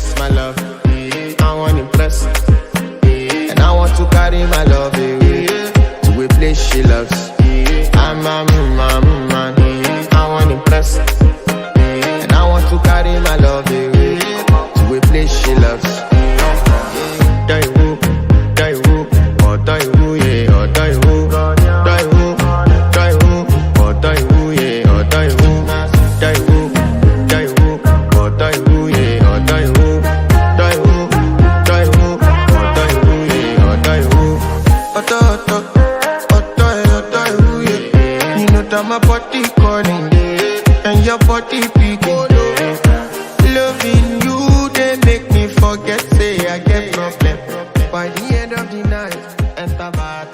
impress my love. I want impress. And I want to carry my love away to a place she loves. I'm a man. I want impress. And I want to carry my love away to a place she loves. Die who, or die who, yeah, or die who, die who, or die who, yeah, or die who, die who, or die who, yeah, or die who, die who, or die who, yeah, or die who, die who, yeah. You know that my body calling, and your body beating. Loving you, they make me forget, say I get problem. By the end of the night, enter my